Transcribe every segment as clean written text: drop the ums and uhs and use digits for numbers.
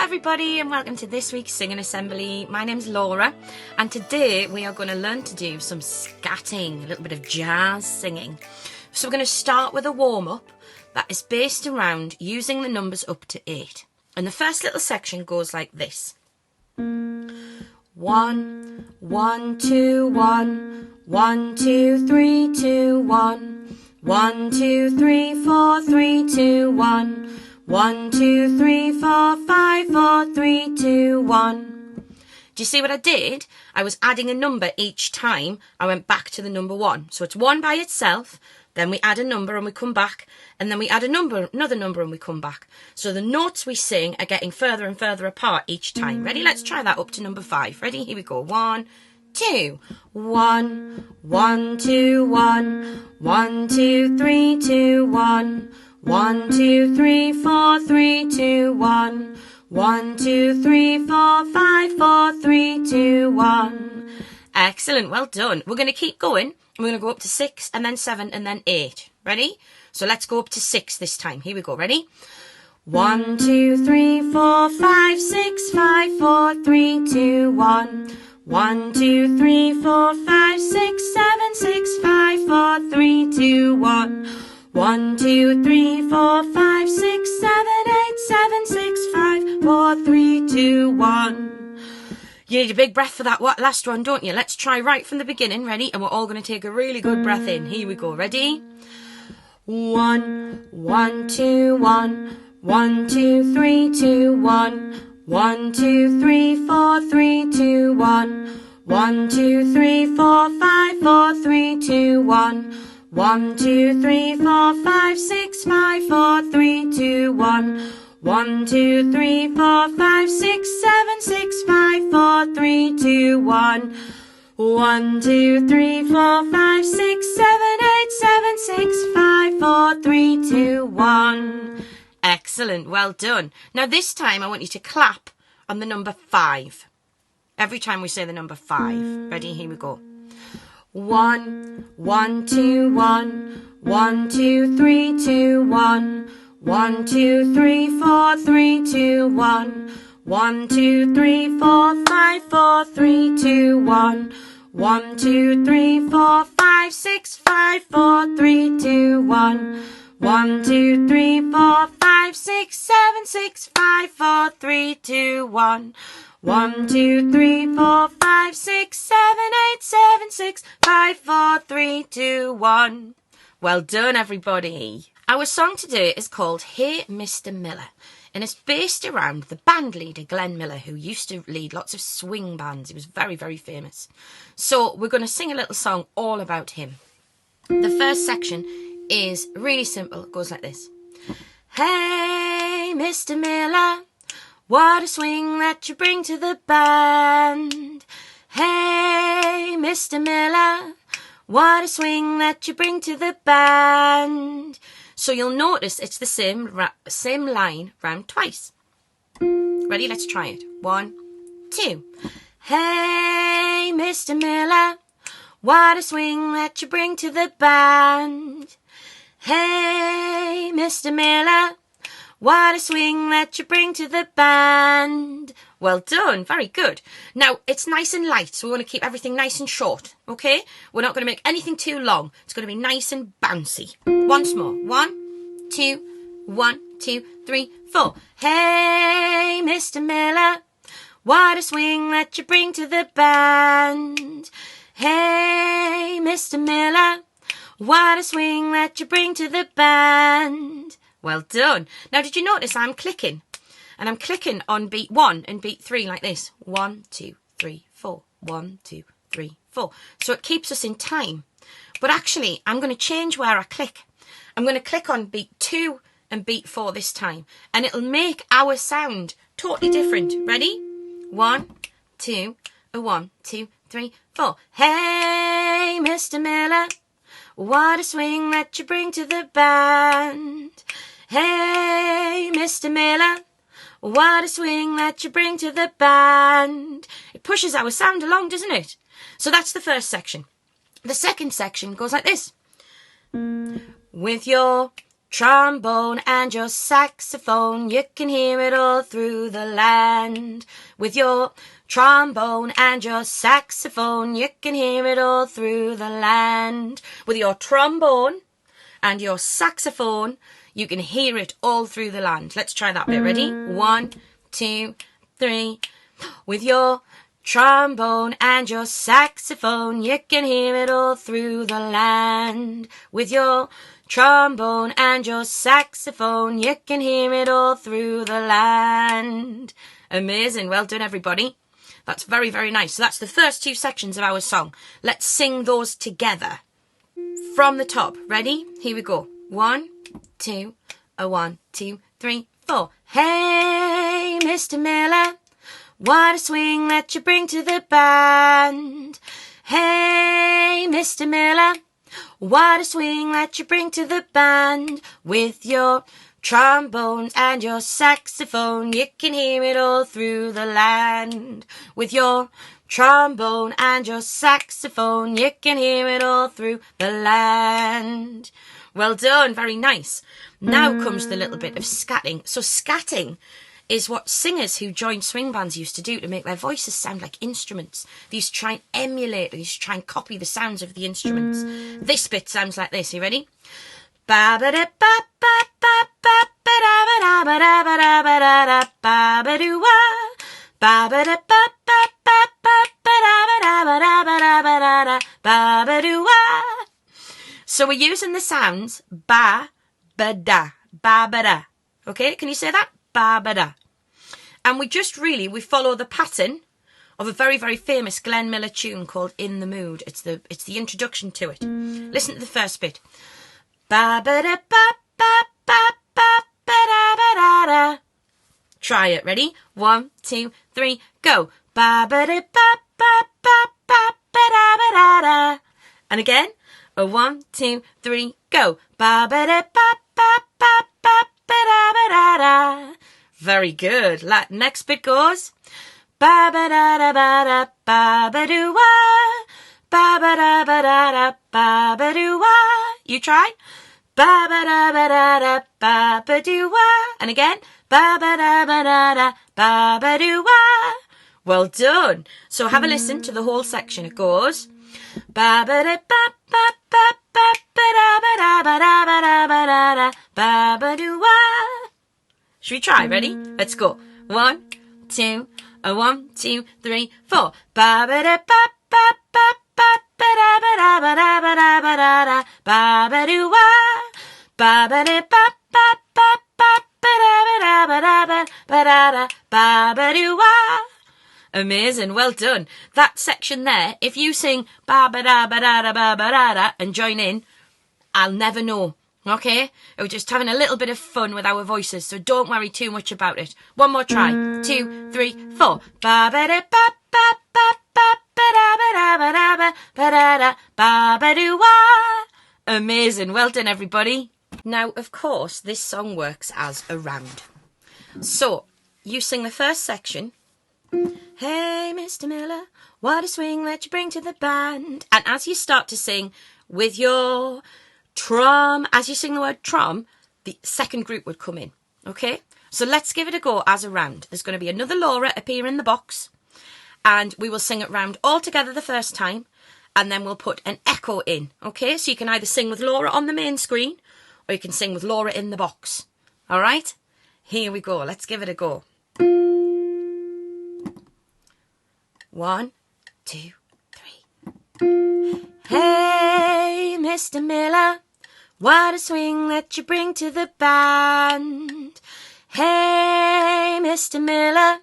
everybody and welcome to this week's Singing Assembly. My name's Laura and today we are going to learn to do some scatting, a little bit of jazz singing. So we're going to start with a warm-up that is based around using the numbers up to 8. And the first little section goes like this. 1, 1, 2, 1, 1, 2, 3, 2, 1, 1, 2, 3, 4, 3, 2, 1, 1, 2, 3, 4, 5, 4, 3, 2, 1. Do you see what I did? I was adding a number each time I went back to the number 1. So it's 1 by itself, then we add a number and we come back, and then we add another number and we come back. So the notes we sing are getting further and further apart each time. Ready? Let's try that up to number 5. Ready? Here we go. 1, 2, 1, 1, 2, 1, 1, 2, 3, 2, 1, 1, 2, 3, 4, 3, 2, 1, 1, 2, 3, 4, 5, 4, 3, 2, 1. Excellent, well done. We're going to keep going. We're going to go up to 6 and then 7 and then 8. Ready? So let's go up to 6 this time. Here we go. Ready? 1, 2, 3, 4, 5, 6, 5, 4, 3, 2, 1. 1, 2, 3, 4, 5, 6, 7, 6, 5, 4, 3, 2, 1. 1, 2, 3, 4, 5, 6, 7, 8, 7, 6, 5, 4, 3, 2, 1. You need a big breath for that last one, don't you? Let's try right from the beginning. Ready? And we're all going to take a really good breath in. Here we go. Ready? 1, 1, 2, 1, 1, 2, 3, 2, 1, 1, 2, 3, 4, 3, 2, 1, 1, 2, 3, 4, 5, 4, 3, 2, 1, 1, 2, 3, 4, 5, 6, 5, 4, 3, 2, 1, 1, 2, 3, 4, 5, 6, 7, 6, 5, 4, 3, 2, 1, 1, 2, 3, 4, 5, 6, 7, 8, 7, 6, 5, 4, 3, 2, 1. Excellent, well done. Now this time I want you to clap on the number 5. Every time we say the number 5. Ready? Here we go. 1, 1, 2, 1, 1, 2, 3, 2, 1, 1, 2, 3, 4, 3, 2, 1, 1, 2, 3, 4, 5, 4, 3, 2, 1, 1, 2, 3, 4, 5, 6, 5, 4, 3, 2, 1, 1, 2, 3, 4, 5, 6, 7, 6, 5, 4, 3, 2, 1, 1, 2, 3, 4, 5, 6, 7, 8, 7, 6, 5, 4, 3, 2, 1. Well done, everybody. Our song today is called Hey Mr. Miller, and it's based around the band leader Glenn Miller, who used to lead lots of swing bands. He was very, very famous. So we're going to sing a little song all about him. The first section is really simple. It goes like this. Hey Mr. Miller, what a swing that you bring to the band. Hey Mr. Miller, what a swing that you bring to the band. So you'll notice it's the same line round twice. Ready? Let's try it. 1, 2. Hey Mr. Miller, what a swing that you bring to the band. Hey Mr. Miller, what a swing that you bring to the band. Well done, very good. Now, it's nice and light, so we want to keep everything nice and short, okay? We're not going to make anything too long. It's going to be nice and bouncy. Once more. 1, 2, 1, 2, 3, 4. Hey, Mr. Miller, what a swing that you bring to the band. Hey, Mr. Miller, what a swing that you bring to the band. Well done. Now, did you notice I'm clicking? And I'm clicking on beat 1 and beat 3 like this. 1, 2, 3, 4. 1, 2, 3, 4. So it keeps us in time. But actually, I'm going to change where I click. I'm going to click on beat 2 and beat 4 this time. And it'll make our sound totally different. Ready? 1, 2, 1, 2, 3, 4. Hey, Mr. Miller, what a swing that you bring to the band. Hey, Mr. Miller, what a swing that you bring to the band. It pushes our sound along, doesn't it? So that's the first section. The second section goes like this. With your trombone and your saxophone. You can hear it all through the land. With your trombone and your saxophone, you can hear it all through the land. With your trombone and your saxophone, you can hear it all through the land. Let's try that bit. Ready? 1, 2, 3. With your trombone and your saxophone, you can hear it all through the land. With your trombone and your saxophone, you can hear it all through the land. Amazing. Well done, everybody. That's very, very nice. So that's the first 2 sections of our song. Let's sing those together. From the top. Ready? Here we go. 1, 2, 1, 2, 3, 4. Hey, Mr. Miller, what a swing that you bring to the band. Hey, Mr. Miller, what a swing that you bring to the band. With your trombones and your saxophone, you can hear it all through the land. With your trombone and your saxophone, you can hear it all through the land. Well done, very nice. Now comes the little bit of scatting. So scatting is what singers who joined swing bands used to do to make their voices sound like instruments. They used to try and emulate, they used to try and copy the sounds of the instruments. This bit sounds like this. You ready? Ba ba da ba ba ba ba ba da ba da ba da ba da ba da da ba ba do wa ba ba da ba ba ba ba ba da ba da ba da ba da ba da da ba ba do wa. So we're using the sounds ba ba da ba ba da. Okay, can you say that? Ba ba da. And we follow the pattern of a very, very famous Glenn Miller tune called In the Mood. It's the introduction to it. Listen to the first bit. Ba ba da ba ba ba ba ba da ba da da. Try it. Ready? 1, 2, 3, go. Ba ba da ba ba ba ba ba da ba da da. And again. 1, 2, 3, go. Ba ba da ba ba ba ba ba da ba da da. Very good. Next bit goes. Ba ba da da ba da ba ba do wa. Ba ba da ba da da ba ba do wa. You try. Ba ba da ba da da ba ba do wa. And again. Ba ba da ba da da ba ba do wa. Well done. So have a listen to the whole section. It goes. Ba ba da ba ba ba ba ba da ba da ba da ba da ba da da ba ba do wa. Should we try? Ready? Let's go. 1, 2, 1, 2, 3, 4. Ba ba da ba ba ba ba ba da ba da ba da ba da ba da da ba ba do wa. Ba ba da ba ba ba ba ba da ba da ba da ba da da ba ba do wa. Amazing, well done. That section there, if you sing ba ba da ba da da ba ba da da and join in, I'll never know. Okay? We're just having a little bit of fun with our voices, so don't worry too much about it. One more try. 2, 3, 4. Ba ba da ba ba ba ba ba da ba da ba da ba ba da da ba ba do wa. Amazing, well done everybody. Now, of course, this song works as a round. So, you sing the first section. Hey, Mr. Miller, what a swing that you bring to the band. And as you start to sing with your trom, as you sing the word trom, the second group would come in. Okay? So let's give it a go as a round. There's going to be another Laura appear in the box. And we will sing it round all together the first time. And then we'll put an echo in. Okay? So you can either sing with Laura on the main screen, or you can sing with Laura in the box. All right? Here we go. Let's give it a go. 1, 2, 3. Hey, Mr. Miller, what a swing that you bring to the band. Hey, Mr. Miller,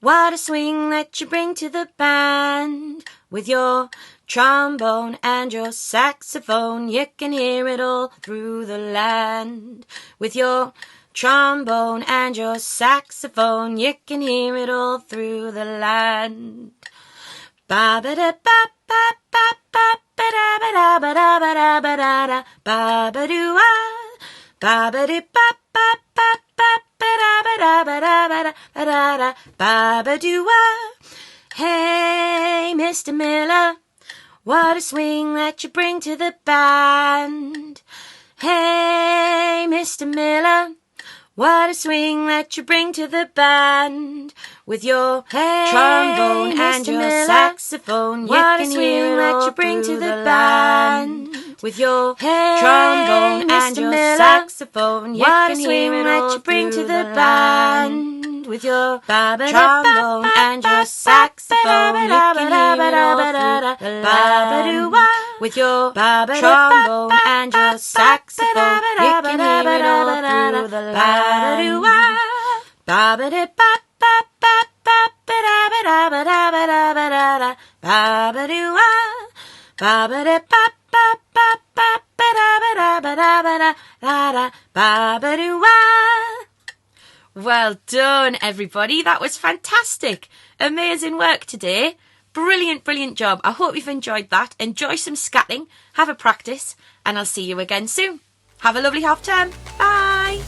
what a swing that you bring to the band. With your trombone and your saxophone, you can hear it all through the land. With your trombone and your saxophone, you can hear it all through the land. Ba ba da ba ba ba ba ba da ba da ba da ba da ba da da ba ba do wa. Ba ba da ba ba ba ba ba da ba da ba da ba da ba da da ba ba do wa. Hey, Mr. Miller, what a swing that you bring to the band. Hey, Mr. Miller, what a swing that you bring to the band. With your trombone and Mr. your Miller, saxophone, what a you can swing hear it that all you bring through to the land. With your trombone and Mr. your Miller, saxophone, you what a can swing hear it that all you bring through to the the band. With your trombone and your saxophone, you can hear it all through the land. With your trombone and your saxophone, you can hear it all through the land. Well done, everybody. That was fantastic. Amazing work today. Brilliant, brilliant job. I hope you've enjoyed that. Enjoy some scatting, have a practice, and I'll see you again soon. Have a lovely half term. Bye.